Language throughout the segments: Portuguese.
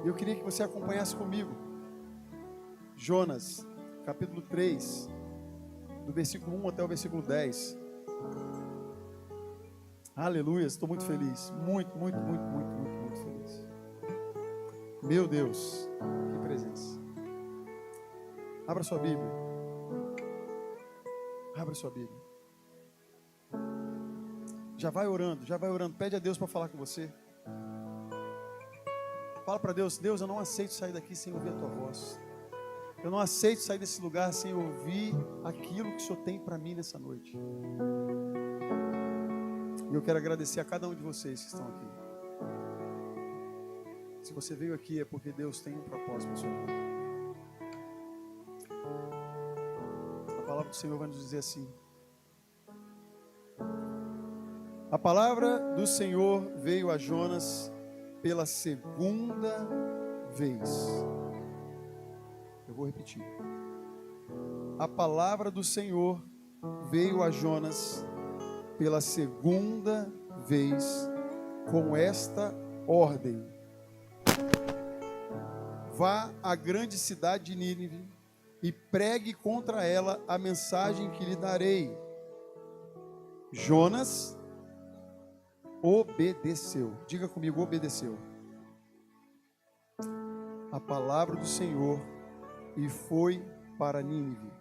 E eu queria que você acompanhasse comigo. Jonas, capítulo 3, do versículo 1 até o versículo 10. Aleluia, estou muito feliz. Muito feliz. Meu Deus, que presença. Abra sua Bíblia. Abra sua Bíblia. Já vai orando. Pede a Deus para falar com você. Fala para Deus: Deus, eu não aceito sair daqui sem ouvir a tua voz. Eu não aceito sair desse lugar sem ouvir aquilo que o Senhor tem para mim nessa noite. E eu quero agradecer a cada um de vocês que estão aqui. Se você veio aqui é porque Deus tem um propósito para a sua vida. A palavra do Senhor vai nos dizer assim: a palavra do Senhor veio a Jonas pela segunda vez. Eu vou repetir. A palavra do Senhor veio a Jonas pela segunda vez com esta ordem: vá à grande cidade de Nínive e pregue contra ela a mensagem que lhe darei. Jonas obedeceu. Diga comigo: obedeceu a palavra do Senhor e foi para Nínive.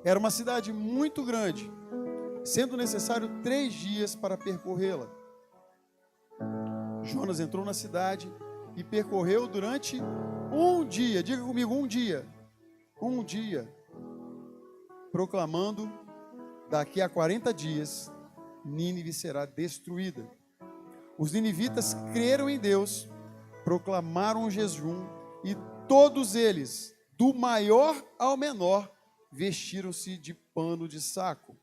Era uma cidade muito grande, sendo necessário 3 dias para percorrê-la. Jonas entrou na cidade e percorreu durante um dia. Diga comigo: um dia. Um dia. Proclamando: daqui a 40 dias, Nínive será destruída. Os ninivitas creram em Deus, proclamaram um jejum e todos eles, do maior ao menor, vestiram-se de pano de saco.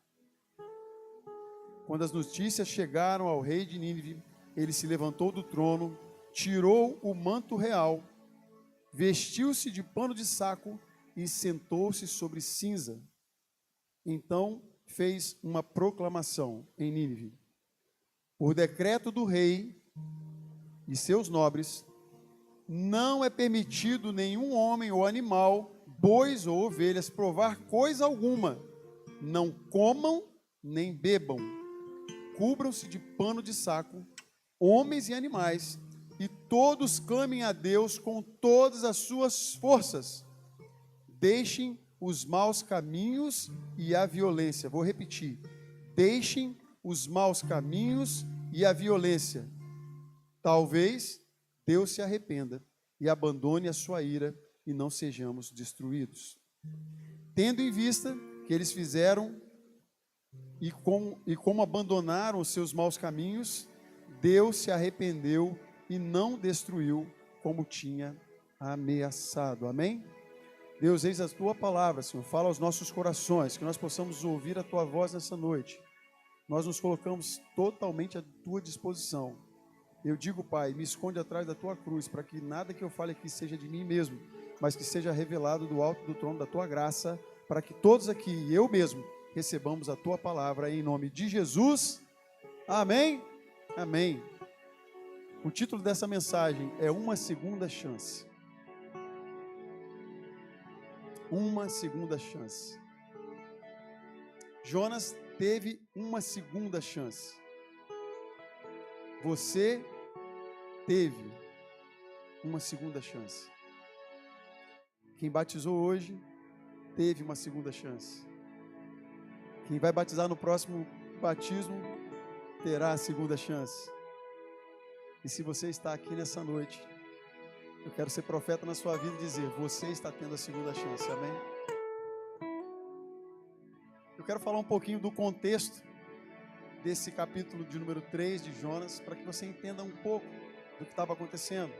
Quando as notícias chegaram ao rei de Nínive, ele se levantou do trono, tirou o manto real, vestiu-se de pano de saco e sentou-se sobre cinza. Então fez uma proclamação em Nínive: por decreto do rei e seus nobres, não é permitido nenhum homem ou animal, bois ou ovelhas, provar coisa alguma. Não comam nem bebam. Cubram-se de pano de saco, homens e animais, e todos clamem a Deus com todas as suas forças. Deixem os maus caminhos e a violência. Vou repetir: deixem os maus caminhos e a violência. Talvez Deus se arrependa e abandone a sua ira e não sejamos destruídos. Tendo em vista que eles fizeram e como abandonaram os seus maus caminhos, Deus se arrependeu e não destruiu como tinha ameaçado. Amém? Deus, eis a tua palavra, Senhor, fala aos nossos corações, que nós possamos ouvir a tua voz nessa noite. Nós nos colocamos totalmente à tua disposição. Eu digo, Pai, me esconde atrás da tua cruz, para que nada que eu fale aqui seja de mim mesmo, mas que seja revelado do alto do trono da tua graça, para que todos aqui, e eu mesmo, recebamos a tua palavra em nome de Jesus. Amém? Amém. O título dessa mensagem é Uma Segunda Chance. Uma segunda chance. Jonas teve uma segunda chance. Você teve uma segunda chance. Quem batizou hoje teve uma segunda chance. Quem vai batizar no próximo batismo terá a segunda chance. E se você está aqui nessa noite, eu quero ser profeta na sua vida e dizer: você está tendo a segunda chance, amém? Eu quero falar um pouquinho do contexto desse capítulo de número 3 de Jonas, para que você entenda um pouco do que estava acontecendo.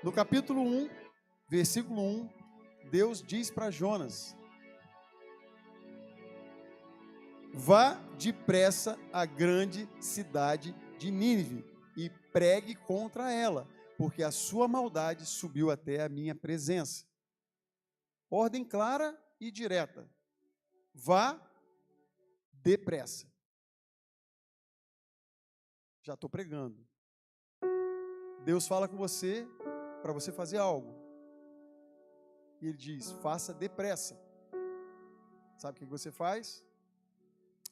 No capítulo 1, versículo 1, Deus diz para Jonas: vá depressa à grande cidade de Nínive e pregue contra ela, porque a sua maldade subiu até a minha presença. Ordem clara e direta: vá depressa. Já estou pregando. Deus fala com você para você fazer algo. E Ele diz, faça depressa. Sabe o que você faz?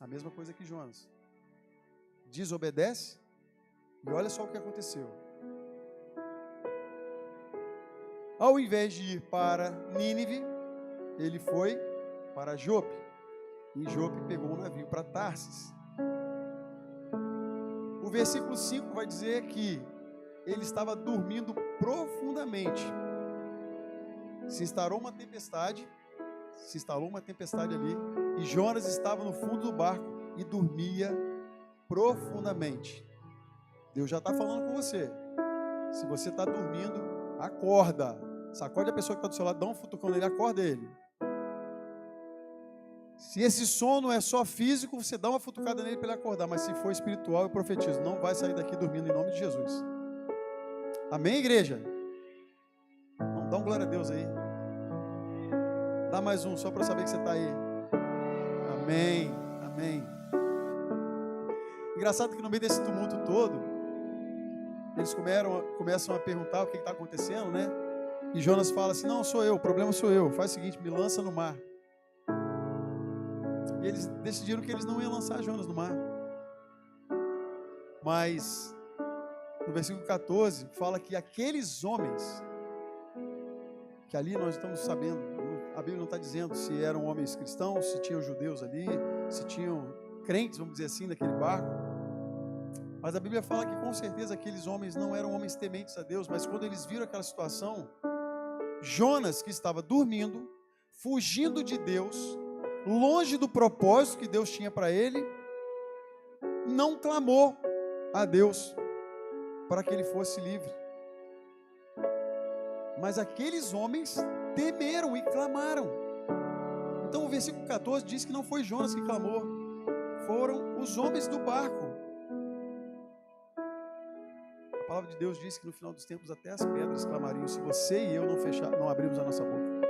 A mesma coisa que Jonas. Desobedece. E olha só o que aconteceu. Ao invés de ir para Nínive, ele foi para Jope. E Jope pegou um navio para Tarsis. O versículo 5 vai dizer que ele estava dormindo profundamente. Se instalou uma tempestade ali, e Jonas estava no fundo do barco e dormia profundamente. Deus já está falando com você. Se você está dormindo, acorda. Sacode a pessoa que está do seu lado, dá um futucão nele, acorda ele. Se esse sono é só físico, você dá uma futucada nele para ele acordar. Mas se for espiritual, eu profetizo, não vai sair daqui dormindo em nome de Jesus. Amém, igreja? Vamos dar um glória a Deus aí. Dá mais um, só para eu saber que você está aí. Amém, amém. Engraçado que no meio desse tumulto todo, eles começam a perguntar o que está acontecendo, né? E Jonas fala assim, não, sou eu, o problema sou eu. Faz o seguinte, me lança no mar. E eles decidiram que eles não iam lançar Jonas no mar. Mas, no versículo 14, fala que aqueles homens, que ali nós estamos sabendo, a Bíblia não está dizendo se eram homens cristãos, se tinham judeus ali, se tinham crentes, vamos dizer assim, naquele barco. Mas a Bíblia fala que com certeza aqueles homens não eram homens tementes a Deus, mas quando eles viram aquela situação, Jonas, que estava dormindo, fugindo de Deus, longe do propósito que Deus tinha para ele, não clamou a Deus para que ele fosse livre. Mas aqueles homens temeram e clamaram. Então o versículo 14 diz que não foi Jonas que clamou, foram os homens do barco. A palavra de Deus diz que no final dos tempos até as pedras clamariam se você e eu não abrirmos a nossa boca.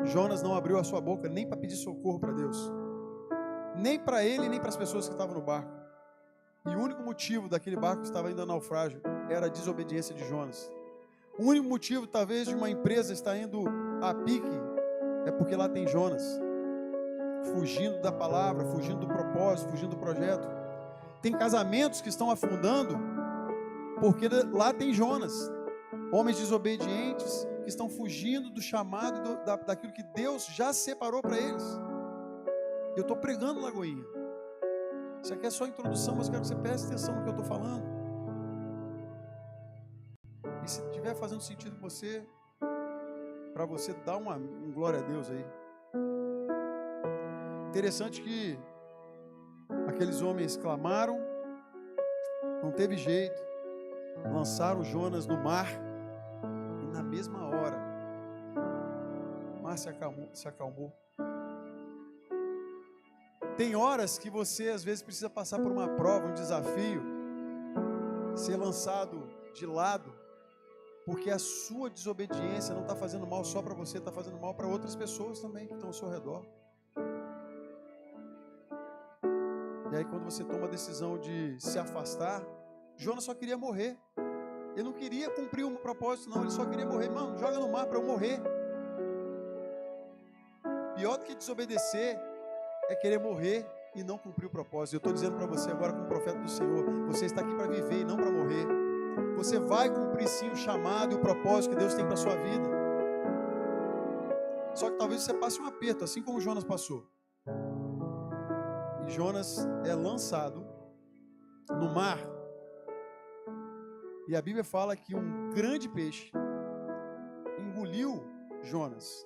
Jonas não abriu a sua boca nem para pedir socorro para Deus, nem para ele, nem para as pessoas que estavam no barco. E o único motivo daquele barco que estava indo ao naufrágio era a desobediência de Jonas. O único motivo, talvez, de uma empresa estar indo a pique é porque lá tem Jonas, fugindo da palavra, fugindo do propósito, fugindo do projeto. Tem casamentos que estão afundando porque lá tem Jonas, homens desobedientes que estão fugindo do chamado daquilo que Deus já separou para eles. Eu estou pregando, Lagoinha. Isso aqui é só a introdução, mas eu quero que você preste atenção no que eu estou falando. E se estiver fazendo sentido com você, para você dar um glória a Deus aí. Interessante que aqueles homens clamaram, não teve jeito, lançaram Jonas no mar, e na mesma hora, o mar se acalmou. Tem horas que você às vezes precisa passar por uma prova, um desafio, ser lançado de lado, porque a sua desobediência não está fazendo mal só para você, está fazendo mal para outras pessoas também que estão ao seu redor. E aí quando você toma a decisão de se afastar, Jonas só queria morrer. Ele não queria cumprir um propósito, não, ele só queria morrer. Mano, joga no mar para eu morrer. Pior do que desobedecer é querer morrer e não cumprir o propósito. Eu estou dizendo para você agora como profeta do Senhor, você está aqui para viver e não para morrer. Você vai cumprir sim o chamado e o propósito que Deus tem para a sua vida. Só que talvez você passe um aperto, assim como Jonas passou. E Jonas é lançado no mar. E a Bíblia fala que um grande peixe engoliu Jonas.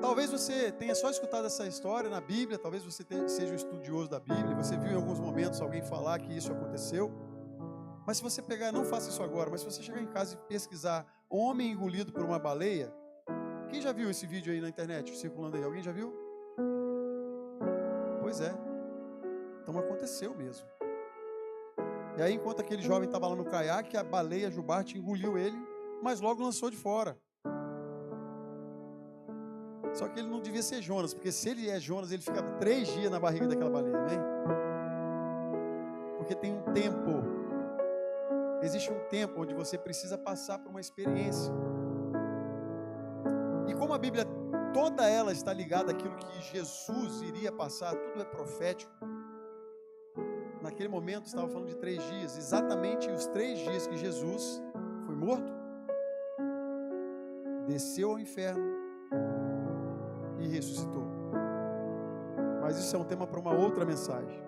Talvez você tenha só escutado essa história na Bíblia, talvez você seja um estudioso da Bíblia, você viu em alguns momentos alguém falar que isso aconteceu. Mas se você pegar, não faça isso agora, mas se você chegar em casa e pesquisar homem engolido por uma baleia, quem já viu esse vídeo aí na internet, circulando aí? Alguém já viu? Pois é. Então aconteceu mesmo. E aí, enquanto aquele jovem estava lá no caiaque, a baleia jubarte engoliu ele, mas logo lançou de fora. Só que ele não devia ser Jonas, porque se ele é Jonas, ele fica 3 dias na barriga daquela baleia, né? Porque tem um tempo. existe um tempo onde você precisa passar por uma experiência. E como a Bíblia, toda ela está ligada àquilo que Jesus iria passar, tudo é profético. Naquele momento estava falando de 3 dias, exatamente os 3 dias que Jesus foi morto, desceu ao inferno e ressuscitou. Mas isso é um tema para uma outra mensagem.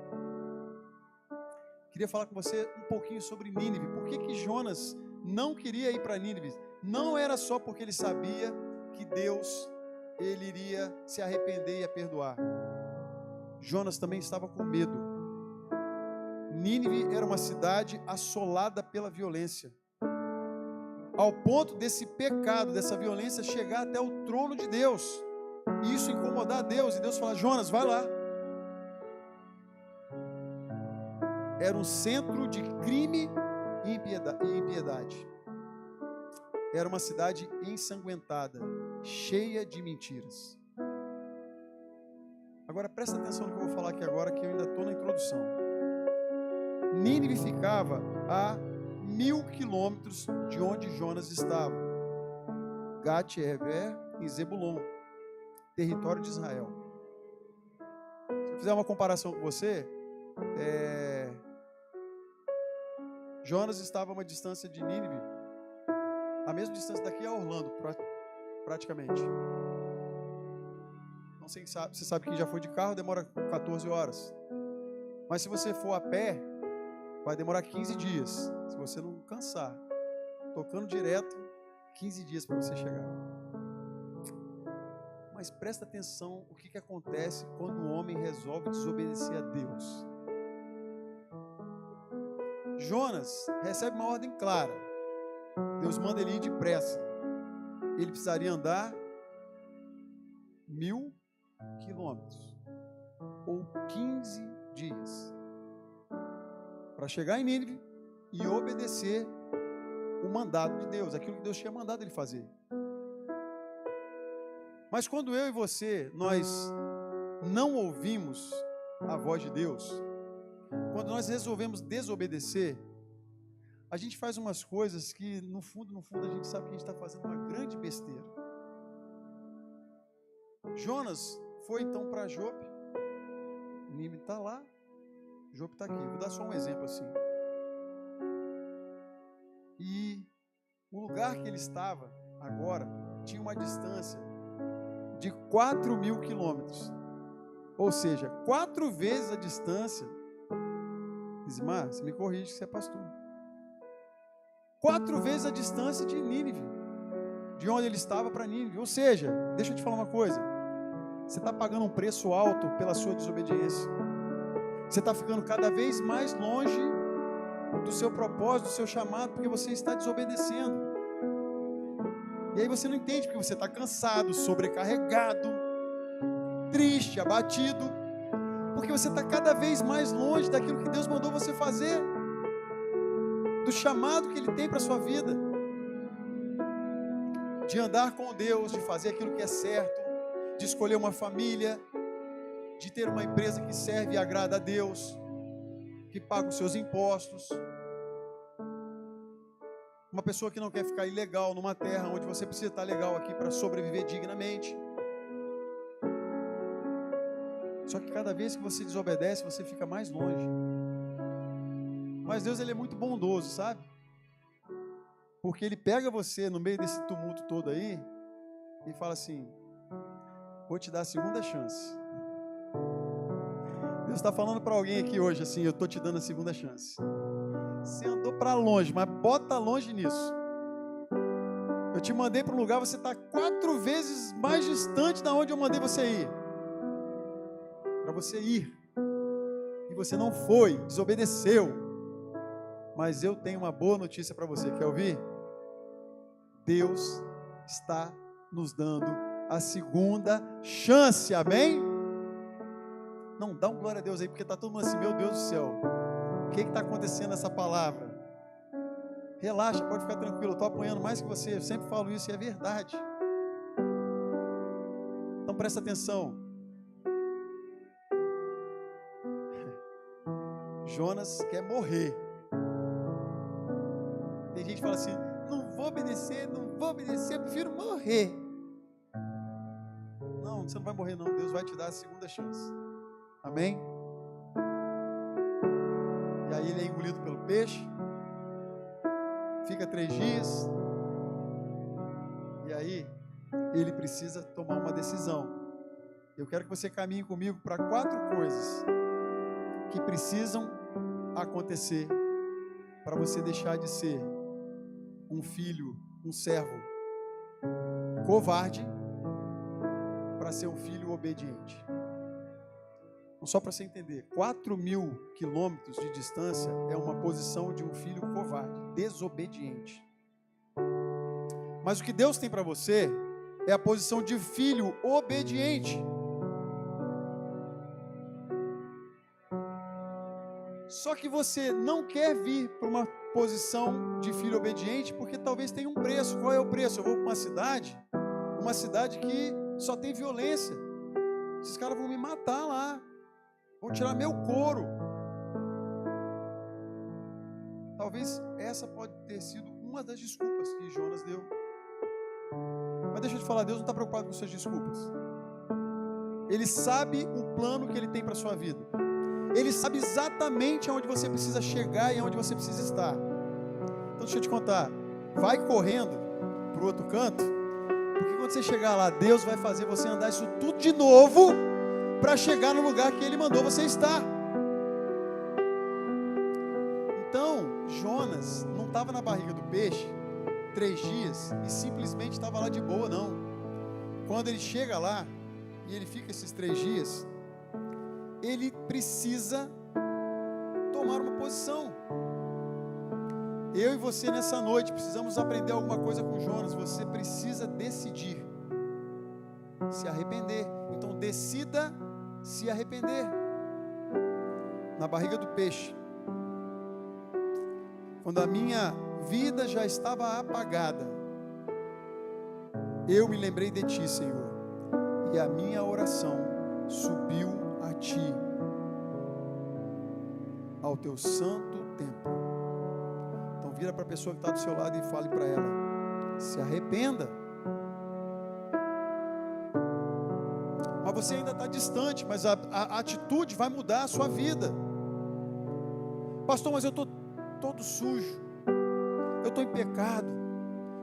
Queria falar com você um pouquinho sobre Nínive. Por que Jonas não queria ir para Nínive? Não era só porque ele sabia que Deus, ele iria se arrepender e ia perdoar. Jonas também estava com medo. Nínive era uma cidade assolada pela violência, ao ponto desse pecado, dessa violência chegar até o trono de Deus, e isso incomodar a Deus, e Deus fala: Jonas, vai lá. Era um centro de crime e impiedade. Era uma cidade ensanguentada, cheia de mentiras. Agora presta atenção no que eu vou falar aqui agora, que eu ainda estou na introdução. Nínive ficava a 1000 quilômetros de onde Jonas estava. Gat-Hefer e Zebulon, território de Israel. Se eu fizer uma comparação com você, Jonas estava a uma distância de Nínive, a mesma distância daqui a Orlando, praticamente. Não sei, você sabe que já foi de carro, demora 14 horas. Mas se você for a pé, vai demorar 15 dias. Se você não cansar, tocando direto, 15 dias para você chegar. Mas presta atenção o que acontece quando o homem resolve desobedecer a Deus. Jonas recebe uma ordem clara. Deus manda ele ir depressa. Ele precisaria andar 1000 quilômetros ou 15 dias para chegar em Nínive e obedecer o mandato de Deus, aquilo que Deus tinha mandado ele fazer. Mas quando eu e você, nós não ouvimos a voz de Deus, quando nós resolvemos desobedecer, a gente faz umas coisas que no fundo a gente sabe que a gente está fazendo uma grande besteira. Jonas foi então para Jope. Nínive está lá, Jope está aqui. Vou dar só um exemplo assim. E o lugar que ele estava agora tinha uma distância de 4.000 quilômetros. Ou seja, 4 vezes a distância. Ismar, você me corrige que você é pastor. 4 vezes a distância de Nínive, de onde ele estava para Nínive. Ou seja, deixa eu te falar uma coisa. Você está pagando um preço alto pela sua desobediência. Você está ficando cada vez mais longe do seu propósito, do seu chamado, porque você está desobedecendo. E aí você não entende, porque você está cansado, sobrecarregado, triste, abatido, porque você está cada vez mais longe daquilo que Deus mandou você fazer, do chamado que Ele tem para a sua vida, de andar com Deus, de fazer aquilo que é certo, de escolher uma família, de ter uma empresa que serve e agrada a Deus, que paga os seus impostos. Uma pessoa que não quer ficar ilegal numa terra onde você precisa estar legal aqui para sobreviver dignamente. Só que cada vez que você desobedece, você fica mais longe. Mas Deus, Ele é muito bondoso, sabe? Porque Ele pega você no meio desse tumulto todo aí e fala assim: vou te dar a segunda chance. Deus está falando para alguém aqui hoje assim: eu estou te dando a segunda chance. Você andou para longe, mas bota longe nisso. Eu te mandei para um lugar, você está 4 vezes mais distante da onde eu mandei você ir. Para você ir. E você não foi, desobedeceu. Mas eu tenho uma boa notícia para você. Quer ouvir? Deus está nos dando a segunda chance. Amém? Não, dá um glória a Deus aí, porque está todo mundo assim: meu Deus do céu, o que está acontecendo nessa palavra? Relaxa, pode ficar tranquilo, eu estou apanhando mais que você, eu sempre falo isso e é verdade. Então presta atenção. Jonas quer morrer. e fala assim: não vou obedecer, prefiro morrer. Não, você não vai morrer não, Deus vai te dar a segunda chance. Amém? E aí ele é engolido pelo peixe, fica 3 dias, e aí ele precisa tomar uma decisão. Eu quero que você caminhe comigo para 4 coisas que precisam acontecer para você deixar de ser um filho, um servo covarde, para ser um filho obediente. Então, só para você entender, 4.000 quilômetros de distância é uma posição de um filho covarde, desobediente. Mas o que Deus tem para você é a posição de filho obediente. Só que você não quer vir para uma posição de filho obediente porque talvez tenha um preço. Qual é o preço? Eu vou para uma cidade que só tem violência. Esses caras vão me matar lá, vão tirar meu couro. Talvez essa pode ter sido uma das desculpas que Jonas deu. Mas deixa eu te falar, Deus não está preocupado com suas desculpas. Ele sabe o plano que Ele tem para a sua vida. Ele sabe exatamente aonde você precisa chegar e aonde você precisa estar. Então deixa eu te contar, vai correndo para o outro canto, porque quando você chegar lá, Deus vai fazer você andar isso tudo de novo, para chegar no lugar que Ele mandou você estar. Então, Jonas não estava na barriga do peixe 3 dias e simplesmente estava lá de boa, não. Quando ele chega lá e ele fica esses 3 dias, ele precisa tomar uma posição. Eu e você nessa noite precisamos aprender alguma coisa com Jonas. Você precisa decidir se arrepender. Então decida se arrepender. Na barriga do peixe, quando a minha vida já estava apagada, eu me lembrei de Ti, Senhor, e a minha oração subiu a Ti, ao Teu santo templo. Então vira para a pessoa que está do seu lado e fale para ela: se arrependa. Mas você ainda está distante, mas a atitude vai mudar a sua vida. Pastor, mas eu estou todo sujo, eu estou em pecado,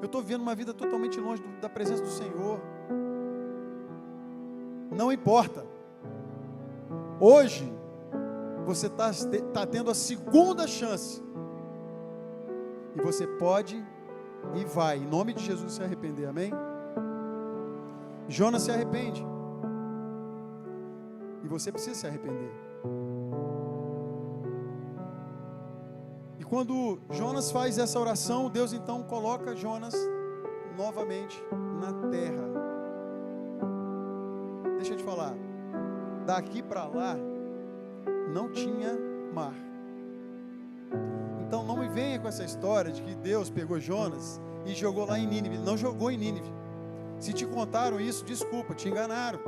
eu estou vivendo uma vida totalmente longe da presença do Senhor. Não importa. Hoje você está tendo a segunda chance, e você pode e vai, em nome de Jesus, se arrepender. Amém? Jonas se arrepende, e você precisa se arrepender. E quando Jonas faz essa oração, Deus então coloca Jonas novamente na terra. Deixa eu te falar, daqui para lá não tinha mar. Então não me venha com essa história de que Deus pegou Jonas e jogou lá em Nínive. Não jogou em Nínive. Se te contaram isso, desculpa, te enganaram.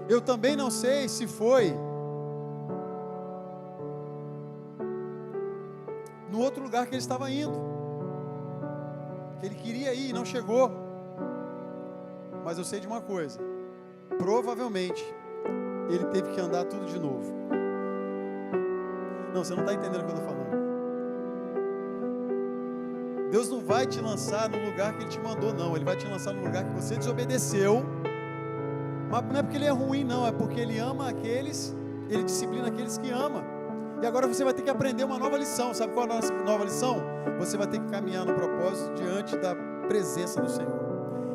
Eu também não sei se foi no outro lugar que ele estava indo, que ele queria ir e não chegou. Mas eu sei de uma coisa: provavelmente ele teve que andar tudo de novo. Não, você não está entendendo o que eu estou falando. Deus não vai te lançar no lugar que Ele te mandou, não. Ele vai te lançar no lugar que você desobedeceu. Mas não é porque Ele é ruim, não. É porque Ele ama aqueles, Ele disciplina aqueles que ama. E agora você vai ter que aprender uma nova lição. Sabe qual é a nossa nova lição? Você vai ter que caminhar no propósito diante da presença do Senhor.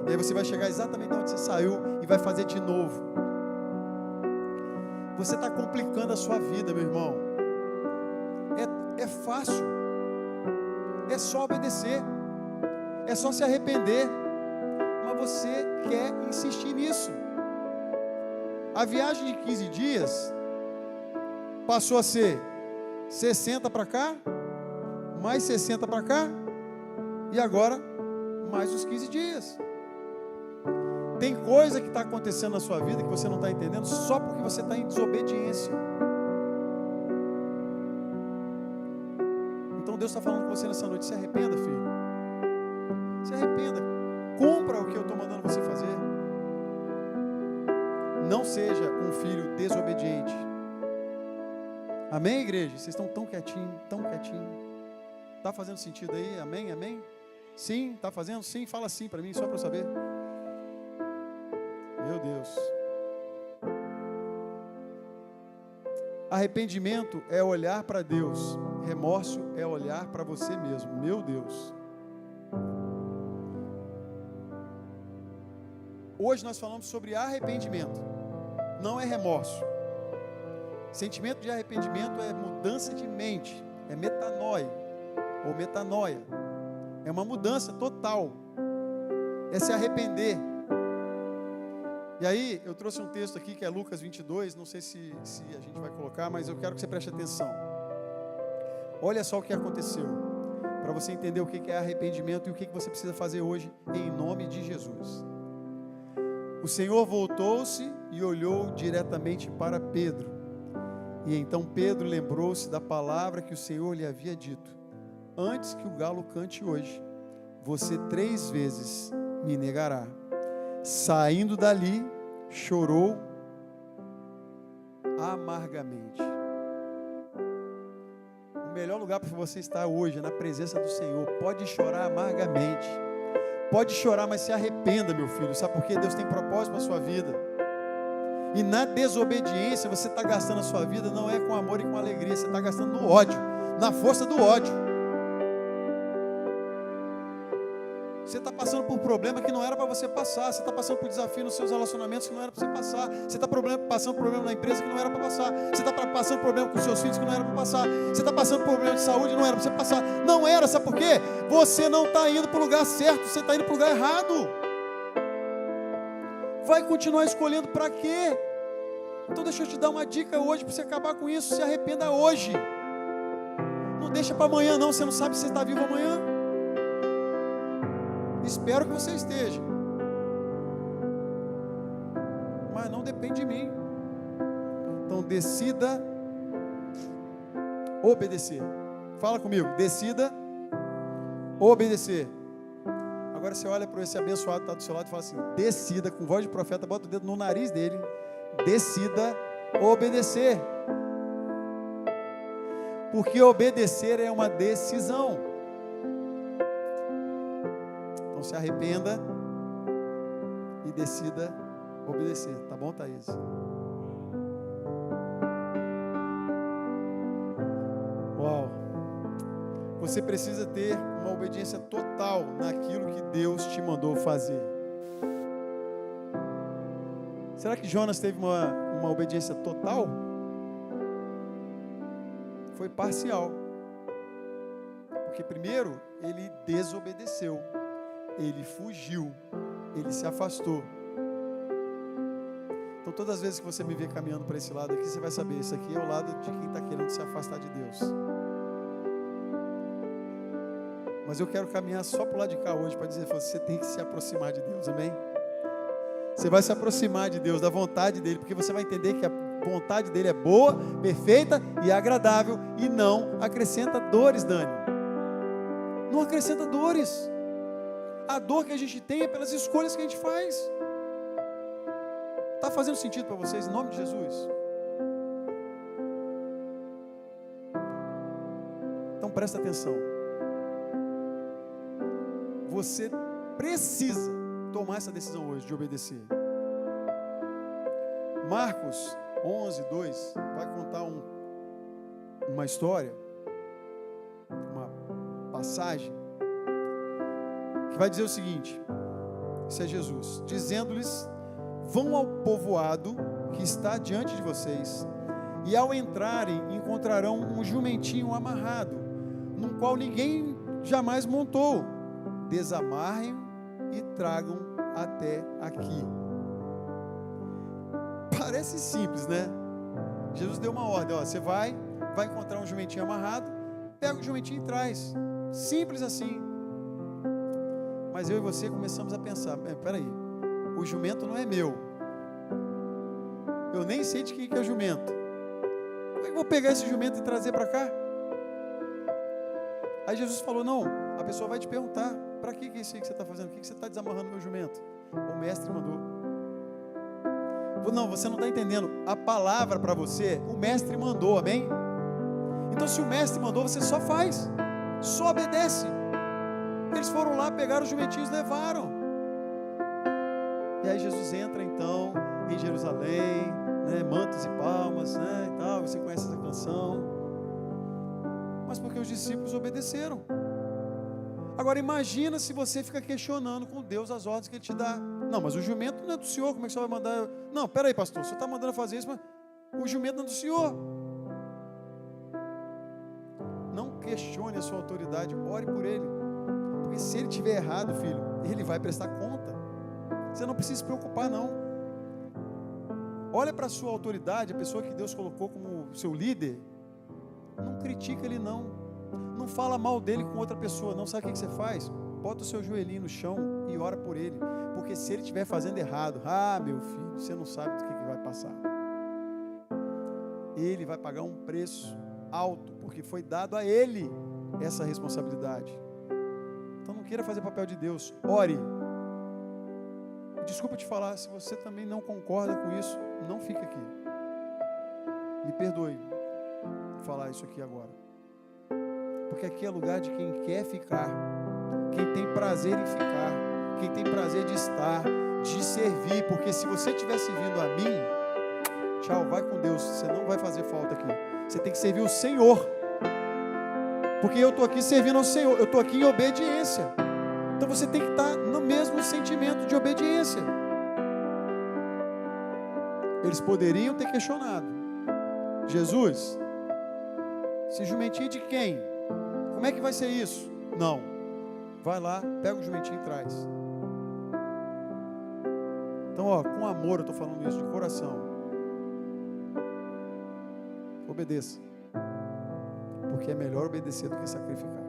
E aí você vai chegar exatamente onde você saiu e vai fazer de novo. Você está complicando a sua vida, meu irmão. É fácil. É só obedecer. É só se arrepender. Mas você quer insistir nisso. A viagem de 15 dias passou a ser 60 para cá, mais 60 para cá, e agora mais os 15 dias. Tem coisa que está acontecendo na sua vida que você não está entendendo só porque você está em desobediência. Então Deus está falando com você nessa noite: se arrependa, filho. Se arrependa. Cumpra o que eu estou mandando você fazer. Não seja um filho desobediente. Amém, igreja? Vocês estão tão quietinho, tão quietinho. Está fazendo sentido aí? Amém, amém? Sim, está fazendo? Sim, fala sim para mim, só para eu saber. Meu Deus. Arrependimento é olhar para Deus. Remorso é olhar para você mesmo. Meu Deus. Hoje nós falamos sobre arrependimento. Não é remorso. Sentimento de arrependimento é mudança de mente. É metanoia ou metanoia. É uma mudança total. É se arrepender. E aí, eu trouxe um texto aqui que é Lucas 22. Não sei se a gente vai colocar, mas eu quero que você preste atenção. Olha só o que aconteceu. Para você entender o que é arrependimento e o que você precisa fazer hoje, em nome de Jesus. O Senhor voltou-se e olhou diretamente para Pedro. E então Pedro lembrou-se da palavra que o Senhor lhe havia dito: antes que o galo cante hoje, você 3 vezes me negará. Saindo dali, chorou amargamente. O melhor lugar para você estar hoje é na presença do Senhor. Pode chorar amargamente. Pode chorar, mas se arrependa, meu filho. Sabe por quê? Deus tem propósito para a sua vida. E na desobediência, você está gastando a sua vida, não é com amor e com alegria. Você está gastando no ódio, na força do ódio. Você está passando por problema que não era para você passar. Você está passando por desafio nos seus relacionamentos que não era para você passar. Você está passando por problema na empresa que não era para passar. Você está passando por problema com os seus filhos que não era para passar. Você está passando por problema de saúde que não era para você passar. Não era, sabe por quê? Você não está indo para o lugar certo, você está indo para o lugar errado. Vai continuar escolhendo para quê? Então deixa eu te dar uma dica hoje para você acabar com isso. Se arrependa hoje. Não deixa para amanhã não, você não sabe se você está vivo amanhã. Espero que você esteja, mas não depende de mim. Então decida obedecer. Fala comigo, decida obedecer. Agora você olha para esse abençoado que está do seu lado e fala assim: decida, com voz de profeta, bota o dedo no nariz dele, decida obedecer. Porque obedecer é uma decisão. Então se arrependa e decida obedecer. Tá bom, Thaís? Uau! Você precisa ter uma obediência total naquilo que Deus te mandou fazer. Será que Jonas teve uma obediência total? Foi parcial. Porque primeiro ele desobedeceu, ele fugiu, ele se afastou. Então todas as vezes que você me vê caminhando para esse lado aqui, você vai saber, esse aqui é o lado de quem está querendo se afastar de Deus. Mas eu quero caminhar só para o lado de cá hoje para dizer, você tem que se aproximar de Deus, amém? Você vai se aproximar de Deus, da vontade dEle, porque você vai entender que a vontade dEle é boa, perfeita e agradável, e não acrescenta dores, Dani. Não acrescenta dores. A dor que a gente tem é pelas escolhas que a gente faz. Está fazendo sentido para vocês, em nome de Jesus? Então presta atenção. Você precisa tomar essa decisão hoje de obedecer. Marcos 11, 2 vai contar uma história, uma passagem que vai dizer o seguinte: isso é Jesus dizendo-lhes: vão ao povoado que está diante de vocês, e ao entrarem encontrarão um jumentinho amarrado, no qual ninguém jamais montou. Desamarrem e tragam até aqui. Parece simples, né? Jesus deu uma ordem: ó, você vai encontrar um jumentinho amarrado, pega o jumentinho e traz. Simples assim. Mas eu e você começamos a pensar: peraí, o jumento não é meu, eu nem sei de quem que é o jumento. Como é que eu vou pegar esse jumento e trazer para cá? Aí Jesus falou, não, a pessoa vai te perguntar, para que é isso aí que você está fazendo? Por que você está desamarrando meu jumento? O mestre mandou. Não, você não está entendendo. A palavra para você, o mestre mandou, amém? Então se o mestre mandou, você só faz, só obedece. Eles foram lá, pegaram os jumentinhos e levaram. E aí Jesus entra então em Jerusalém, né, mantos e palmas, né, e tal, você conhece essa canção. Mas porque os discípulos obedeceram. Agora imagina se você fica questionando com Deus as ordens que Ele te dá. Não, mas o jumento não é do Senhor, como é que o Senhor vai mandar? Não, peraí pastor, o Senhor está mandando fazer isso, mas o jumento não é do Senhor. Não questione a sua autoridade, ore por ele. Porque se ele estiver errado, filho, ele vai prestar conta. Você não precisa se preocupar não. Olha para a sua autoridade, a pessoa que Deus colocou como seu líder. Não critica ele não. Não fala mal dele com outra pessoa não. Sabe o que você faz? Bota o seu joelhinho no chão e ora por ele. Porque se ele estiver fazendo errado, meu filho, você não sabe do que vai passar. Ele vai pagar um preço alto, porque foi dado a ele essa responsabilidade. Então não queira fazer papel de Deus, ore. Desculpa te falar, se você também não concorda com isso, não fica aqui. Me perdoe falar isso aqui agora. Porque aqui é lugar de quem quer ficar, quem tem prazer em ficar, quem tem prazer de estar, de servir. Porque se você estiver servindo a mim, tchau, vai com Deus, você não vai fazer falta aqui. Você tem que servir o Senhor. Porque eu estou aqui servindo ao Senhor, eu estou aqui em obediência. Então você tem que estar no mesmo sentimento de obediência. Eles poderiam ter questionado: Jesus, esse jumentinho de quem? Como é que vai ser isso? Não. Vai lá, pega o jumentinho e traz. Então, com amor eu estou falando isso de coração. Obedeça. Porque é melhor obedecer do que sacrificar.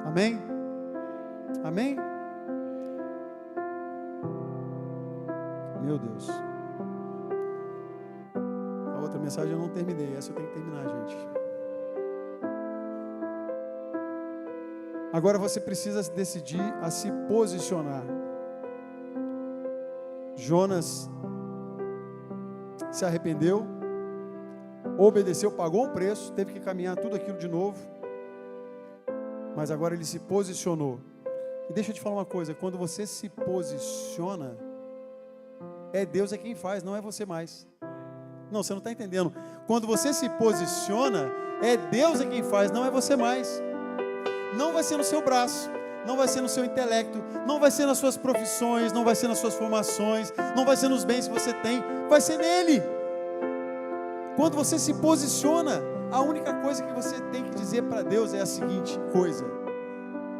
Amém? Amém? Meu Deus. A outra mensagem eu não terminei. Essa eu tenho que terminar, gente. Agora você precisa se decidir a se posicionar. Jonas se arrependeu, obedeceu, pagou um preço, teve que caminhar tudo aquilo de novo, mas agora ele se posicionou. E deixa eu te falar uma coisa, quando você se posiciona, Deus é quem faz, não é você mais. Não, você não está entendendo. Quando você se posiciona, Deus é quem faz, não é você mais. Não vai ser no seu braço, não vai ser no seu intelecto, não vai ser nas suas profissões, não vai ser nas suas formações, não vai ser nos bens que você tem, vai ser nele. Quando você se posiciona, a única coisa que você tem que dizer para Deus é a seguinte coisa: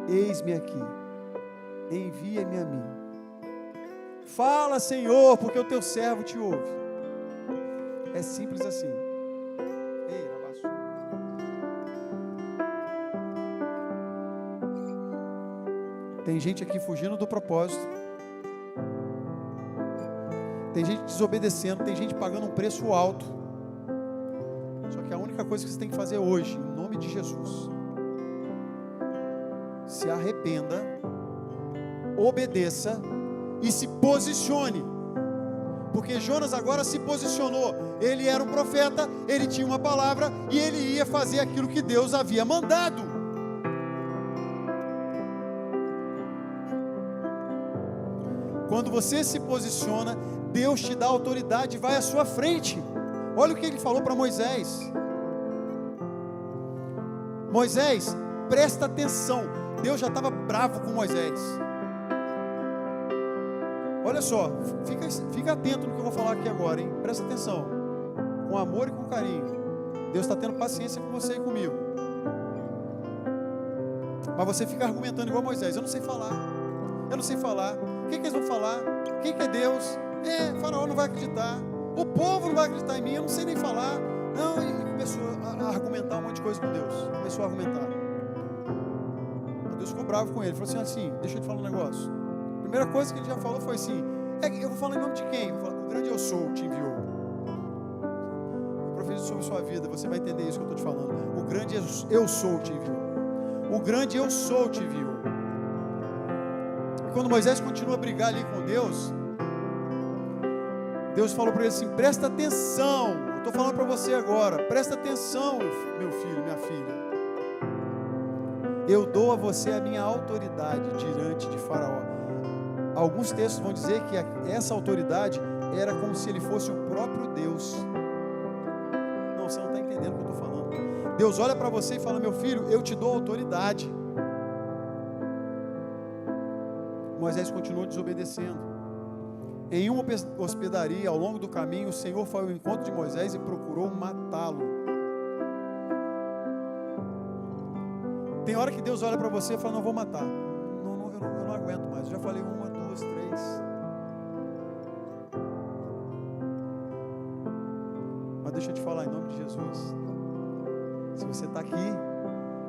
eis-me aqui, envia-me a mim. Fala, Senhor, porque o teu servo te ouve. É simples assim. Tem gente aqui fugindo do propósito. Tem gente desobedecendo, tem gente pagando um preço alto. Só que a única coisa que você tem que fazer hoje, em nome de Jesus, se arrependa, obedeça e se posicione. Porque Jonas agora se posicionou. Ele era um profeta, ele tinha uma palavra e ele ia fazer aquilo que Deus havia mandado. Quando você se posiciona, Deus te dá autoridade e vai à sua frente. Olha o que ele falou para Moisés. Moisés, presta atenção. Deus já estava bravo com Moisés. Olha só, fica atento no que eu vou falar aqui agora, hein? Presta atenção. Com amor e com carinho. Deus está tendo paciência com você e comigo. Mas você fica argumentando igual Moisés. Eu não sei falar. Eu não sei falar. O que eles vão falar? Quem que é Deus? Faraó não vai acreditar. O povo não vai acreditar em mim. Eu não sei nem falar. Não, e começou a argumentar um monte de coisa com Deus. Começou a argumentar. Deus ficou bravo com ele. Falou assim, deixa eu te falar um negócio. A primeira coisa que ele já falou foi assim: eu vou falar em nome de quem? Eu vou falar: o grande eu sou te enviou. Eu profetizo sobre a sua vida, você vai entender isso que eu estou te falando. O grande eu sou te enviou. o grande eu sou te viu. E quando Moisés continua a brigar ali com Deus, Deus falou para ele assim: presta atenção, eu estou falando para você agora, presta atenção, meu filho, minha filha. Eu dou a você a minha autoridade diante de Faraó. Alguns textos vão dizer que essa autoridade era como se ele fosse o próprio Deus. Não, você não está entendendo o que eu estou falando. Deus olha para você e fala: meu filho, eu te dou autoridade. Moisés continuou desobedecendo. Em uma hospedaria, ao longo do caminho, o Senhor foi ao encontro de Moisés e procurou matá-lo. Tem hora que Deus olha para você e fala: não vou matar, eu não aguento mais, eu já falei 1, 2, 3. Mas deixa eu te falar, em nome de Jesus, se você está aqui,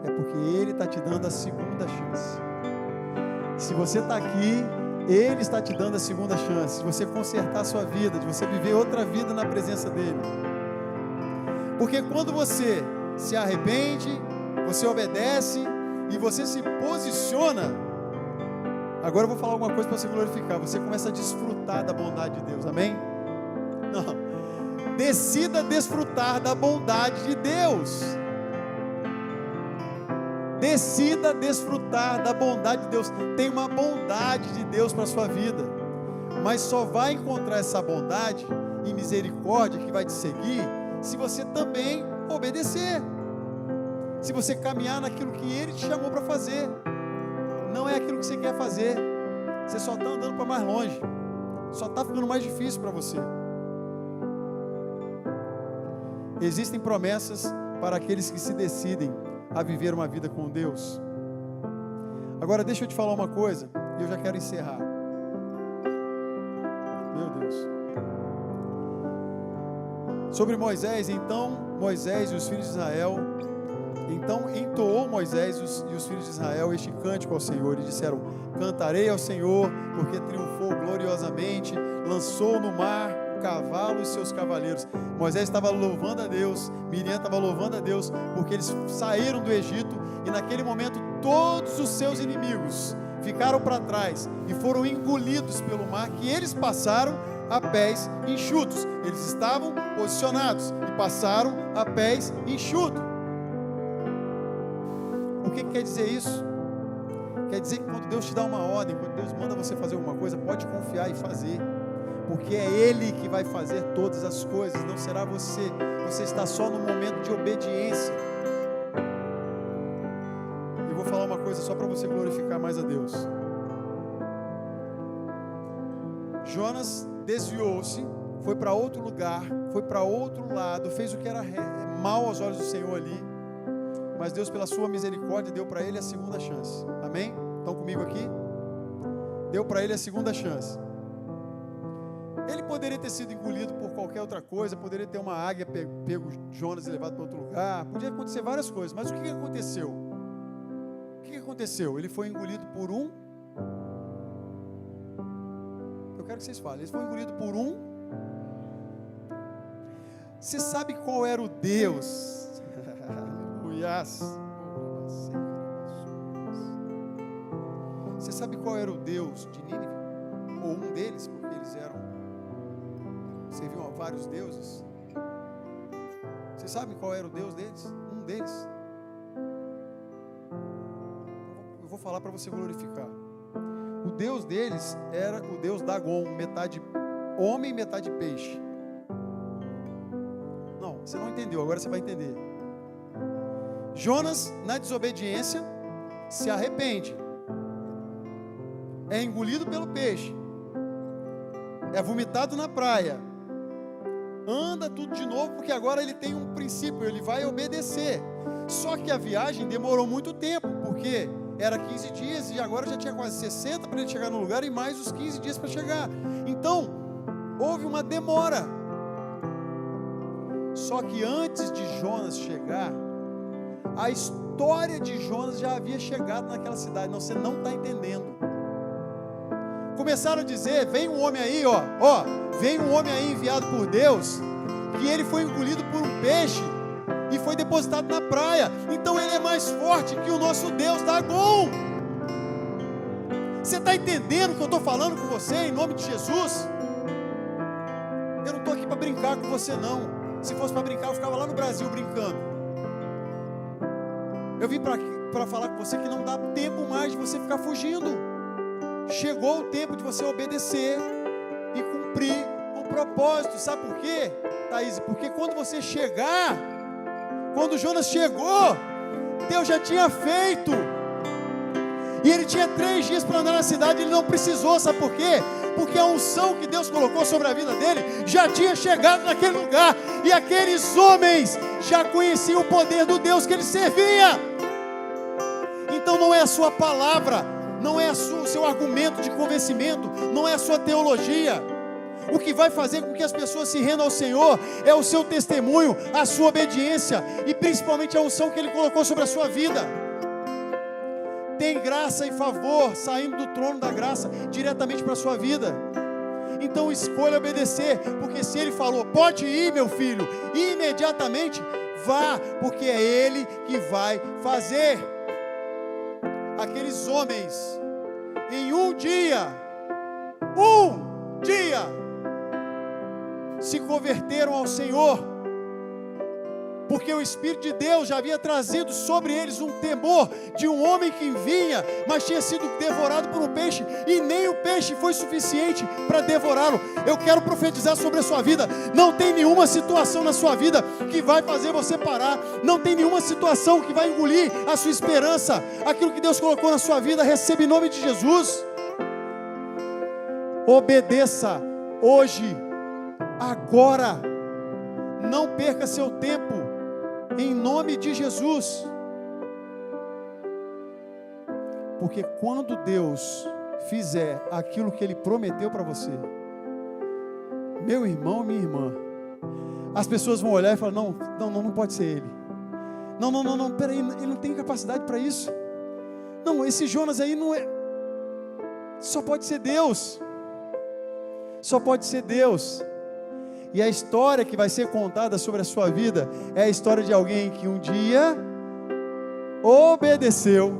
é porque Ele está te dando a segunda chance. Se você está aqui, Ele está te dando a segunda chance de você consertar a sua vida, de você viver outra vida na presença dEle. Porque quando você se arrepende, você obedece e você se posiciona, agora eu vou falar alguma coisa para você glorificar, você começa a desfrutar da bondade de Deus, amém? Não, decida desfrutar da bondade de Deus. Decida desfrutar da bondade de Deus. Tem uma bondade de Deus para a sua vida, mas só vai encontrar essa bondade e misericórdia que vai te seguir se você também obedecer, se você caminhar naquilo que Ele te chamou para fazer. Não é aquilo que você quer fazer, você só está andando para mais longe, só está ficando mais difícil para você. Existem promessas para aqueles que se decidem a viver uma vida com Deus. Agora deixa eu te falar uma coisa, e eu já quero encerrar. Meu Deus. Sobre Moisés, então Moisés e os filhos de Israel, então entoou Moisés e os filhos de Israel este cântico ao Senhor, e disseram: cantarei ao Senhor, porque triunfou gloriosamente, lançou no mar o cavalo e seus cavaleiros. Moisés estava louvando a Deus, Miriam estava louvando a Deus, porque eles saíram do Egito, e naquele momento todos os seus inimigos ficaram para trás e foram engolidos pelo mar, que eles passaram a pés enxutos. Eles estavam posicionados e passaram a pés enxutos. O que quer dizer isso? Quer dizer que quando Deus te dá uma ordem, quando Deus manda você fazer alguma coisa, pode confiar e fazer, porque é Ele que vai fazer todas as coisas, não será você. Você está só no momento de obediência. Eu vou falar uma coisa só para você glorificar mais a Deus. Jonas desviou-se, foi para outro lugar, foi para outro lado, fez o que era mal aos olhos do Senhor ali, mas Deus, pela sua misericórdia, deu para ele a segunda chance. Amém? Estão comigo aqui? Deu para ele a segunda chance. Ele poderia ter sido engolido por qualquer outra coisa, poderia ter uma águia pego Jonas e levado para outro lugar, podia acontecer várias coisas, mas o que aconteceu? O que aconteceu? Ele foi engolido por um... Eu quero que vocês falem. Ele foi engolido por um... Você sabe qual era o Deus? Você sabe qual era o Deus de Nínive? Ou um deles, porque eles serviam a vários deuses. Você sabe qual era o Deus deles? Um deles. Eu vou falar para você glorificar. O Deus deles era o Deus Dagon, metade homem, metade peixe. Não, você não entendeu, agora você vai entender. Jonas, na desobediência, se arrepende, é engolido pelo peixe, é vomitado na praia, anda tudo de novo, porque agora ele tem um princípio, ele vai obedecer. Só que a viagem demorou muito tempo, porque era 15 dias e agora já tinha quase 60 para ele chegar no lugar, e mais os 15 dias para chegar. Então, houve uma demora. Só que antes de Jonas chegar, a história de Jonas já havia chegado naquela cidade. Não, você não está entendendo. Começaram a dizer: vem um homem aí, vem um homem aí enviado por Deus, que ele foi engolido por um peixe, e foi depositado na praia. Então ele é mais forte que o nosso Deus Dagon. Você está entendendo o que eu estou falando com você, em nome de Jesus? Eu não estou aqui para brincar com você, não. Se fosse para brincar, eu ficava lá no Brasil brincando. Eu vim para falar com você que não dá tempo mais de você ficar fugindo. Chegou o tempo de você obedecer e cumprir o propósito. Sabe por quê, Thaís? Porque quando você chegar, quando Jonas chegou, Deus já tinha feito. E ele tinha 3 dias para andar na cidade, ele não precisou, sabe por quê? Porque a unção que Deus colocou sobre a vida dele já tinha chegado naquele lugar, e aqueles homens já conheciam o poder do Deus que ele servia. Então não é a sua palavra, não é o seu argumento de convencimento, não é a sua teologia. O que vai fazer com que as pessoas se rendam ao Senhor é o seu testemunho, a sua obediência e principalmente a unção que Ele colocou sobre a sua vida. Tem graça e favor saindo do trono da graça diretamente para a sua vida. Então escolha obedecer, porque se Ele falou, pode ir meu filho, imediatamente vá, porque é Ele que vai fazer. Aqueles homens, em um dia, se converteram ao Senhor, porque o Espírito de Deus já havia trazido sobre eles um temor de um homem que vinha, mas tinha sido devorado por um peixe, e nem o peixe foi suficiente para devorá-lo. Eu quero profetizar sobre a sua vida: não tem nenhuma situação na sua vida que vai fazer você parar, não tem nenhuma situação que vai engolir a sua esperança. Aquilo que Deus colocou na sua vida, receba em nome de Jesus. Obedeça hoje, agora, não perca seu tempo, em nome de Jesus. Porque quando Deus fizer aquilo que Ele prometeu para você, meu irmão, minha irmã, as pessoas vão olhar e falar, não pode ser ele. Não, peraí, ele não tem capacidade para isso. Não, esse Jonas aí não é, só pode ser Deus. Só pode ser Deus. E a história que vai ser contada sobre a sua vida é a história de alguém que um dia obedeceu,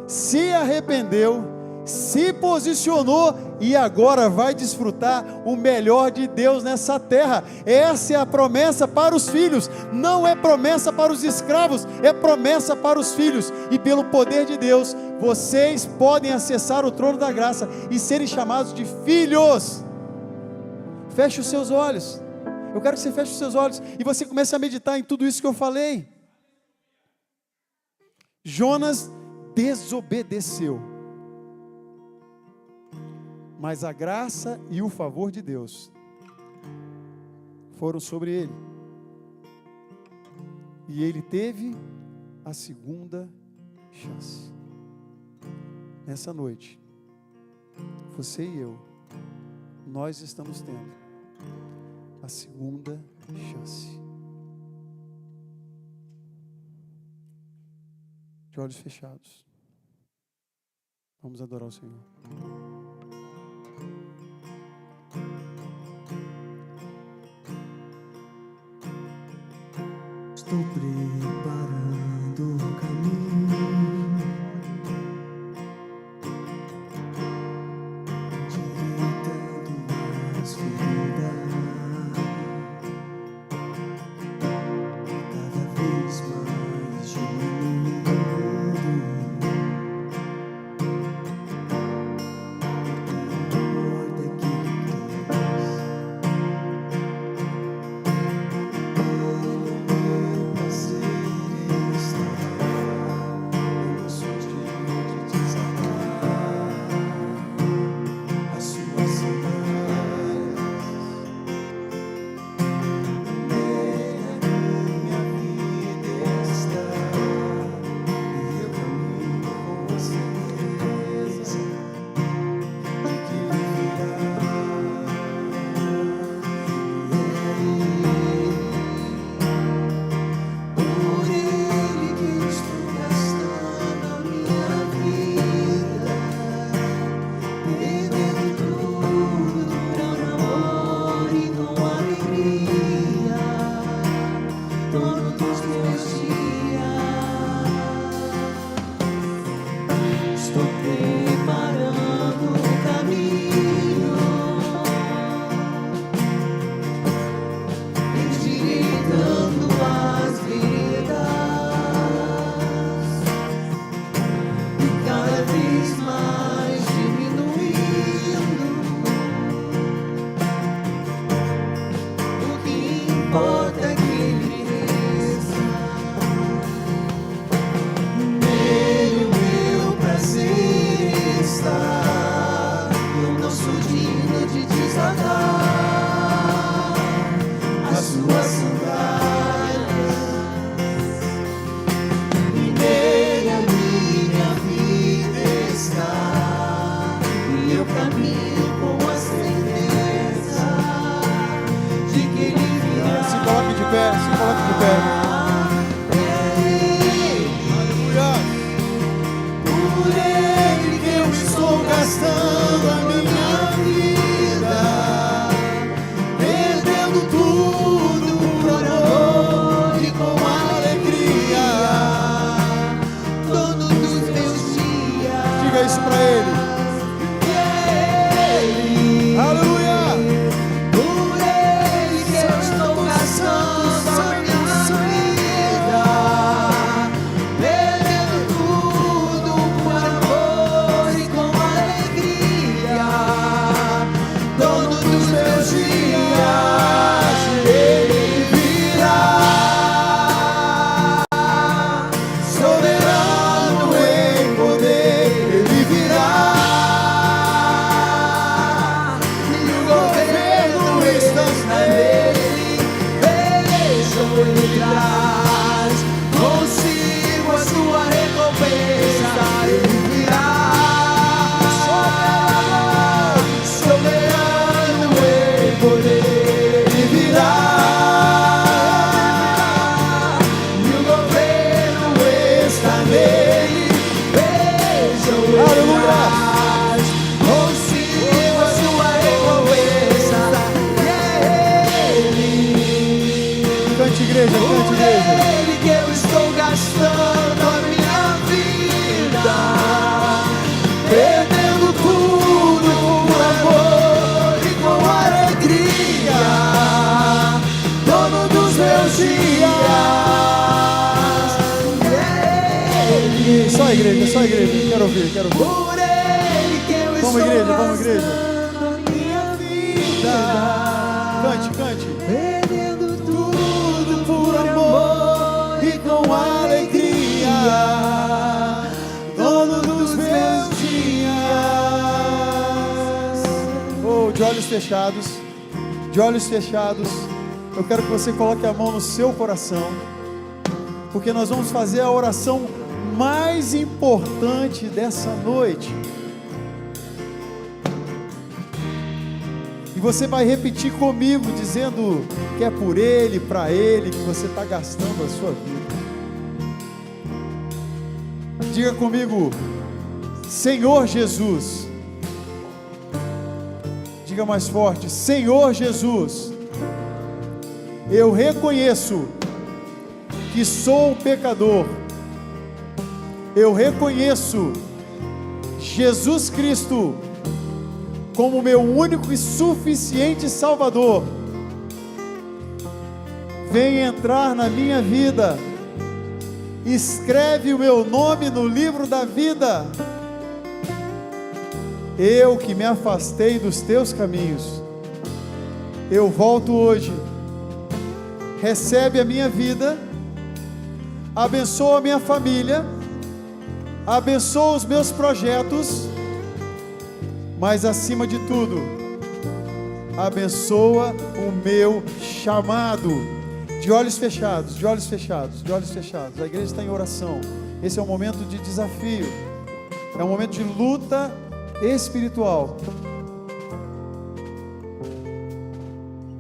se arrependeu, se posicionou e agora vai desfrutar o melhor de Deus nessa terra. Essa é a promessa para os filhos, não é promessa para os escravos, é promessa para os filhos. E pelo poder de Deus, vocês podem acessar o trono da graça e serem chamados de filhos. Feche os seus olhos. Eu quero que você feche os seus olhos e você comece a meditar em tudo isso que eu falei. Jonas desobedeceu, mas a graça e o favor de Deus foram sobre ele. E ele teve a segunda chance. Nessa noite, você e eu, nós estamos tendo a segunda chance. De olhos fechados, vamos adorar o Senhor. Estou preparando o caminho, direitando as feridas, cada vez mais diminuindo. Só a igreja, só a igreja. Quero ouvir, quero ouvir. Por Ele que eu Vamos, estou igreja, vamos, igreja. gastando a minha vida. Cante, cante. Perdendo tudo por amor e com alegria, dono dos meus dias. Oh, de olhos fechados, de olhos fechados, eu quero que você coloque a mão no seu coração, porque nós vamos fazer a oração mais importante dessa noite. E você vai repetir comigo, dizendo que é por Ele, para Ele, que você está gastando a sua vida. Diga comigo: Senhor Jesus. Diga mais forte: Senhor Jesus, eu reconheço que sou um pecador. Eu reconheço Jesus Cristo como meu único e suficiente Salvador. Vem entrar na minha vida, escreve o meu nome no livro da vida. Eu que me afastei dos teus caminhos, eu volto hoje. Recebe a minha vida, abençoa a minha família, abençoa os meus projetos, mas acima de tudo, abençoa o meu chamado. De olhos fechados, de olhos fechados, de olhos fechados. A igreja está em oração. Esse é um momento de desafio, é um momento de luta espiritual.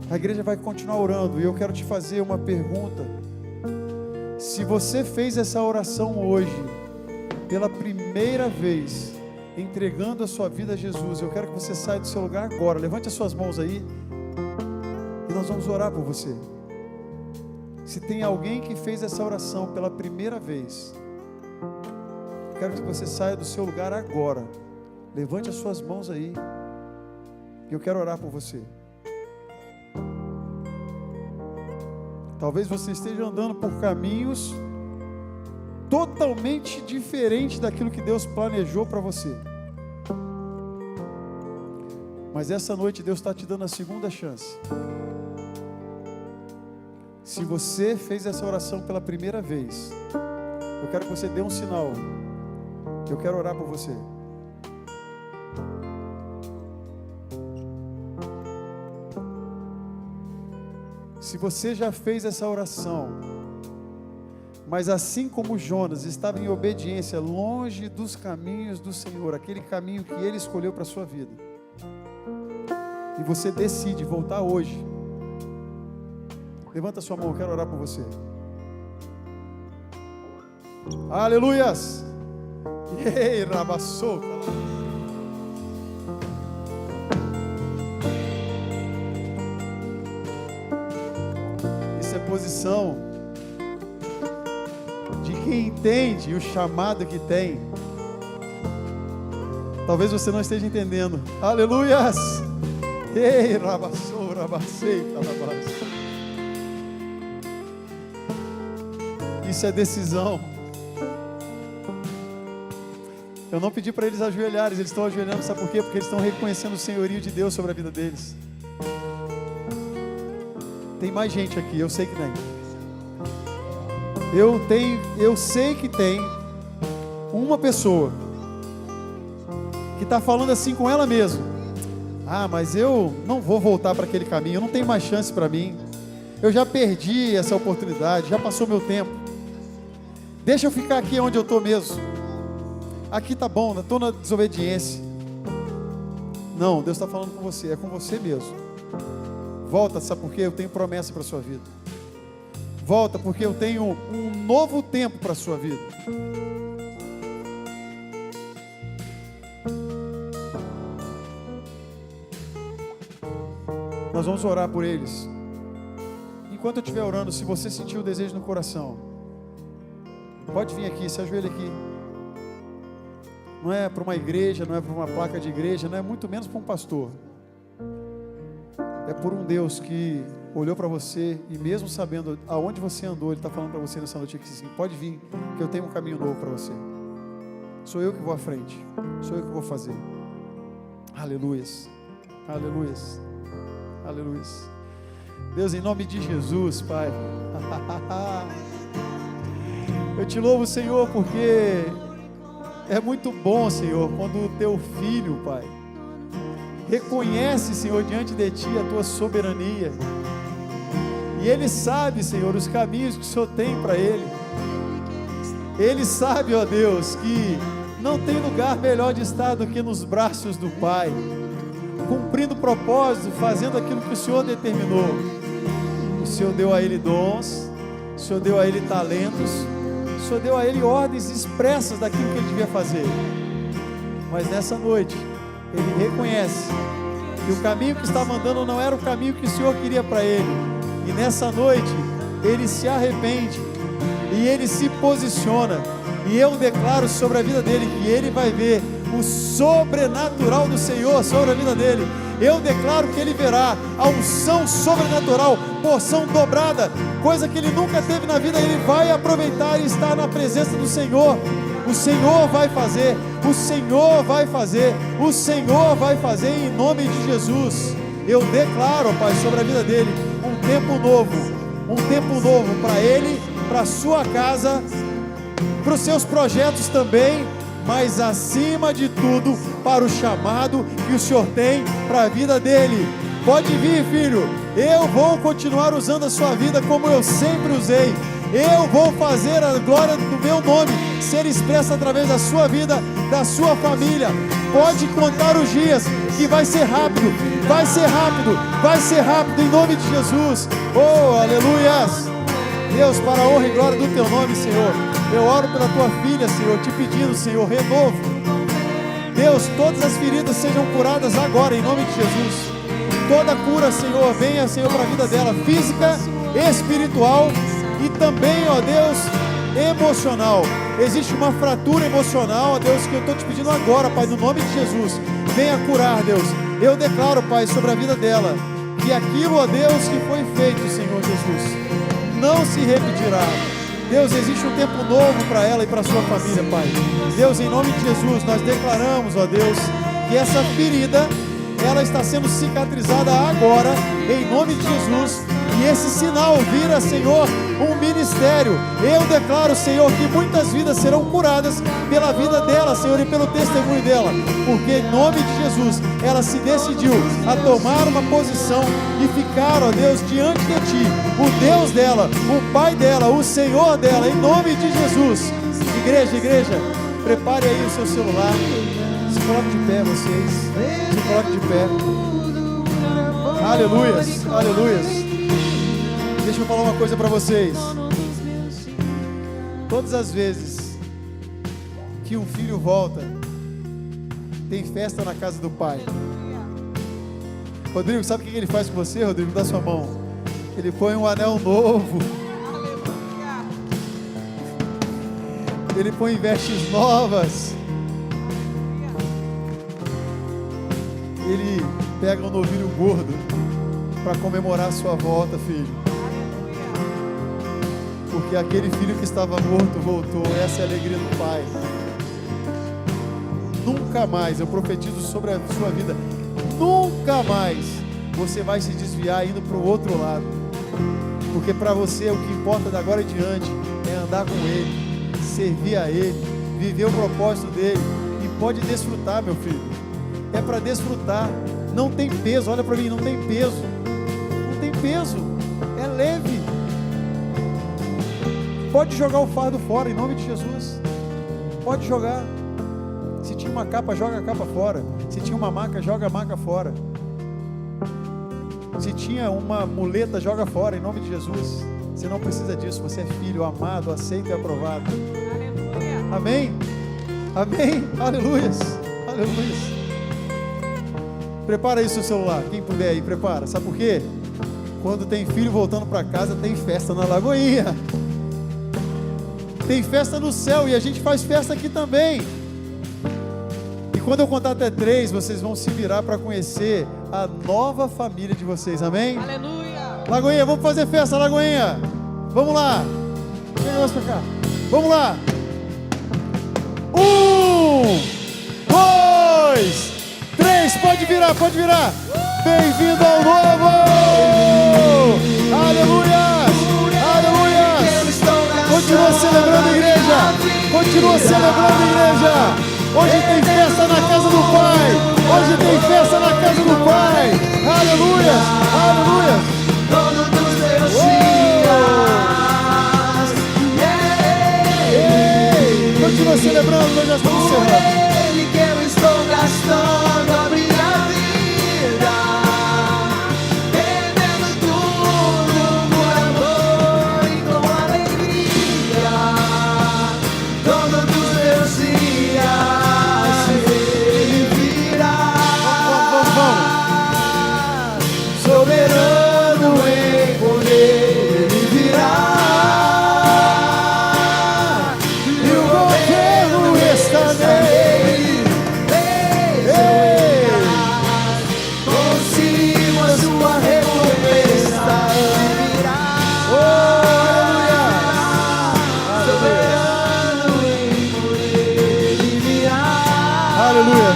A igreja vai continuar orando, e eu quero te fazer uma pergunta. Se você fez essa oração hoje pela primeira vez, entregando a sua vida a Jesus, eu quero que você saia do seu lugar agora. Levante as suas mãos aí e nós vamos orar por você. Se tem alguém que fez essa oração pela primeira vez, eu quero que você saia do seu lugar agora. Levante as suas mãos aí, e eu quero orar por você. Talvez você esteja andando por caminhos totalmente diferentes daquilo que Deus planejou para você. Mas essa noite Deus está te dando a segunda chance. Se você fez essa oração pela primeira vez, eu quero que você dê um sinal. Eu quero orar por você. Se você já fez essa oração, mas assim como Jonas estava em obediência, longe dos caminhos do Senhor, aquele caminho que Ele escolheu para a sua vida, e você decide voltar hoje, levanta sua mão, eu quero orar por você. Aleluias! Ei, rabassou. Isso é posição de quem entende o chamado que tem. Talvez você não esteja entendendo. Aleluias! Ei, rabassou, rabassei, rabassou. Isso é decisão. Eu não pedi para eles ajoelharem, eles estão ajoelhando, sabe por quê? Porque eles estão reconhecendo o senhorio de Deus sobre a vida deles. Tem mais gente aqui, eu sei que tem. Eu sei que tem uma pessoa que está falando assim com ela mesma: ah, mas eu não vou voltar para aquele caminho, não tem mais chance para mim. Eu já perdi essa oportunidade, já passou meu tempo. Deixa eu ficar aqui onde eu estou mesmo. Aqui está bom, estou na desobediência. Não, Deus está falando com você, é com você mesmo. Volta, sabe por quê? Eu tenho promessa para a sua vida. Volta, porque eu tenho um novo tempo para a sua vida. Nós vamos orar por eles. Enquanto eu estiver orando, se você sentir o desejo no coração, pode vir aqui, se ajoelha aqui. Não é para uma igreja, não é para uma placa de igreja, não é muito menos para um pastor. É por um Deus que olhou para você e mesmo sabendo aonde você andou, Ele está falando para você nessa noite aqui assim: pode vir, que eu tenho um caminho novo para você. Sou eu que vou à frente. Sou eu que vou fazer. Aleluias. Aleluias. Aleluias. Deus, em nome de Jesus, Pai. Eu te louvo, Senhor, porque é muito bom, Senhor, quando o teu filho, Pai, reconhece, Senhor, diante de ti a tua soberania. E ele sabe, Senhor, os caminhos que o Senhor tem para ele. Ele sabe, ó Deus, que não tem lugar melhor de estar do que nos braços do Pai, cumprindo o propósito, fazendo aquilo que o Senhor determinou. O Senhor deu a ele dons, o Senhor deu a ele talentos, o Senhor deu a ele ordens expressas daquilo que ele devia fazer. Mas nessa noite, ele reconhece que o caminho que estava andando não era o caminho que o Senhor queria para ele. E nessa noite, ele se arrepende e ele se posiciona. E eu declaro sobre a vida dele que ele vai ver o sobrenatural do Senhor sobre a vida dele. Eu declaro que ele verá a unção sobrenatural, porção dobrada, coisa que ele nunca teve na vida. Ele vai aproveitar e estar na presença do Senhor. O Senhor vai fazer, o Senhor vai fazer, o Senhor vai fazer em nome de Jesus. Eu declaro, Pai, sobre a vida dele um tempo novo para ele, para a sua casa, para os seus projetos também, mas acima de tudo, para o chamado que o Senhor tem para a vida dele. Pode vir, filho, eu vou continuar usando a sua vida como eu sempre usei. Eu vou fazer a glória do meu nome ser expressa através da sua vida, da sua família. Pode contar os dias, que vai ser rápido, vai ser rápido, vai ser rápido em nome de Jesus. Oh, aleluias! Deus, para a honra e glória do teu nome, Senhor, eu oro pela tua filha, Senhor, te pedindo, Senhor, renovo. Deus, todas as feridas sejam curadas agora em nome de Jesus. Toda cura, Senhor, venha, Senhor, para a vida dela, física, espiritual e também, ó Deus, emocional. Existe uma fratura emocional, ó Deus, que eu estou te pedindo agora, Pai, no nome de Jesus. Venha curar, Deus. Eu declaro, Pai, sobre a vida dela, que aquilo, ó Deus, que foi feito, Senhor Jesus, não se repetirá. Deus, existe um tempo novo para ela e para a sua família, Pai. Deus, em nome de Jesus, nós declaramos, ó Deus, que essa ferida, ela está sendo cicatrizada agora, em nome de Jesus. E esse sinal vira, Senhor, um ministério. Eu declaro, Senhor, que muitas vidas serão curadas pela vida dela, Senhor, e pelo testemunho dela. Porque em nome de Jesus, ela se decidiu a tomar uma posição e ficar, ó Deus, diante de Ti, o Deus dela, o Pai dela, o Senhor dela, em nome de Jesus. Igreja, prepare aí o seu celular. Se coloque de pé, vocês. Se coloque de pé. Aleluias, aleluias. Deixa eu falar uma coisa para vocês. Todas as vezes que um filho volta, tem festa na casa do pai. Rodrigo, sabe o que ele faz com você, Rodrigo? Dá sua mão. Ele põe um anel novo. Ele põe vestes novas. Ele pega um novilho gordo para comemorar a sua volta, filho. Porque aquele filho que estava morto voltou. Essa é a alegria do Pai. Nunca mais, eu profetizo sobre a sua vida, nunca mais você vai se desviar indo para o outro lado. Porque para você o que importa da agora em diante é andar com Ele, servir a Ele, viver o propósito dEle. E pode desfrutar, meu filho. É para desfrutar. Não tem peso, olha para mim, não tem peso. Não tem peso, é leve. Pode jogar o fardo fora, em nome de Jesus. Pode jogar. Se tinha uma capa, joga a capa fora. Se tinha uma maca, joga a maca fora. Se tinha uma muleta, joga fora, em nome de Jesus. Você não precisa disso. Você é filho, amado, aceito e aprovado. Aleluia. Amém? Amém? Aleluias. Aleluias. Prepara aí o seu celular. Quem puder aí, prepara. Sabe por quê? Quando tem filho voltando para casa, tem festa na Lagoinha. Tem festa no céu e a gente faz festa aqui também. E quando eu contar até 3, vocês vão se virar para conhecer a nova família de vocês, amém? Aleluia! Lagoinha, vamos fazer festa, Lagoinha. Vamos lá. Vem nós pra cá. Vamos lá. 1 virar, pode virar. Bem-vindo ao novo. Aleluia, aleluia. Continua celebrando, igreja. Continua celebrando, igreja. Hoje tem festa na casa do Pai. Hoje tem festa na casa do Pai. Aleluia, aleluia. Todos os teus dias. Continua celebrando, nós já estamos encerrando. Ele que eu estou gastando a minha vida, perdendo tudo por amor e com alegria. Todos os meus dias ele virá. Soberano em poder, ele virá. E o governo está nele. Consigo a sua recompensa, ele virá. Soberano em poder, ele virá. Aleluia.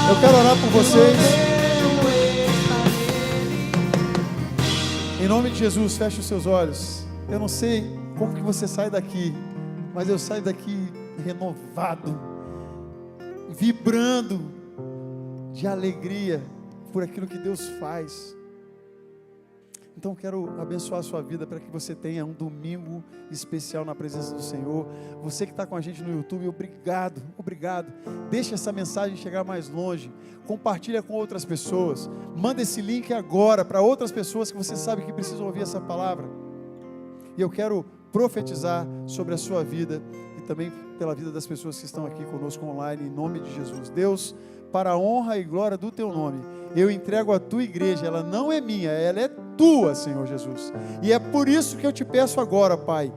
Eu quero orar por vocês. Em nome de Jesus, feche os seus olhos. Eu não sei como que você sai daqui, mas eu saio daqui renovado, vibrando de alegria por aquilo que Deus faz. Então eu quero abençoar a sua vida para que você tenha um domingo especial na presença do Senhor. Você que está com a gente no YouTube, obrigado, obrigado. Deixa essa mensagem chegar mais longe. Compartilha com outras pessoas. Manda esse link agora para outras pessoas que você sabe que precisam ouvir essa palavra. E eu quero profetizar sobre a sua vida e também pela vida das pessoas que estão aqui conosco online, em nome de Jesus. Deus, para a honra e glória do teu nome, eu entrego a tua igreja. Ela não é minha, ela é tua, Senhor Jesus. E é por isso que eu te peço agora, Pai,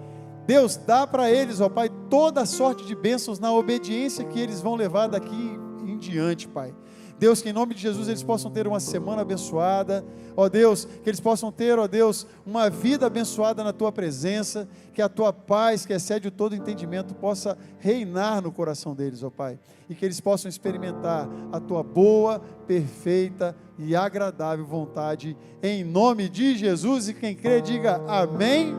Deus, dá para eles, ó Pai, toda a sorte de bênçãos na obediência que eles vão levar daqui em diante, Pai. Deus, que em nome de Jesus eles possam ter uma semana abençoada, ó Deus, que eles possam ter, ó Deus, uma vida abençoada na tua presença, que a tua paz, que excede todo entendimento, possa reinar no coração deles, ó Pai, e que eles possam experimentar a tua boa, perfeita e agradável vontade, em nome de Jesus. E quem crê, diga amém.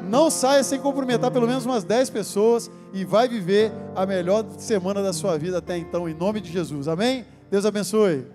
Não saia sem cumprimentar pelo menos umas 10 pessoas e vai viver a melhor semana da sua vida até então, em nome de Jesus. Amém? Deus abençoe.